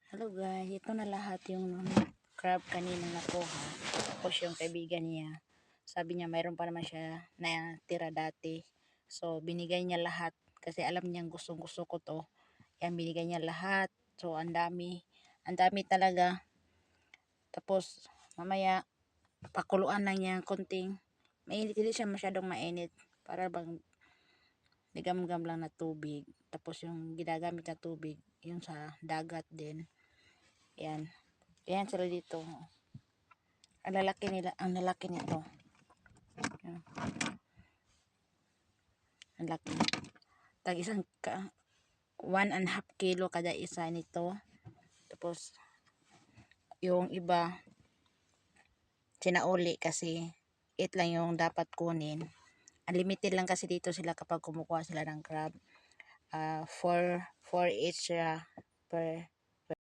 Hello guys, ito na lahat yung crab kanina nakuha. Tapos yung kaibigan niya, sabi niya mayroon pa naman siya na tira dati. So binigay niya lahat kasi alam niyang gustong gusto ko to. Yan, binigay niya lahat. So ang dami. Ang dami talaga. Tapos mamaya pakuluan lang niya konting. Mainit, hindi siya masyadong mainit. Para bang ligam-gam lang na tubig. Tapos yung ginagamit na tubig, yung sa dagat din. Yan. Yan sila dito. Ang lalaki nito. Yan. Ang laki. Tag isang 1.5 kilo kada isa nito. Tapos yung iba sinauli kasi 8 lang yung dapat kunin. Unlimited lang kasi dito sila kapag kumukuha sila ng crab. 4 each per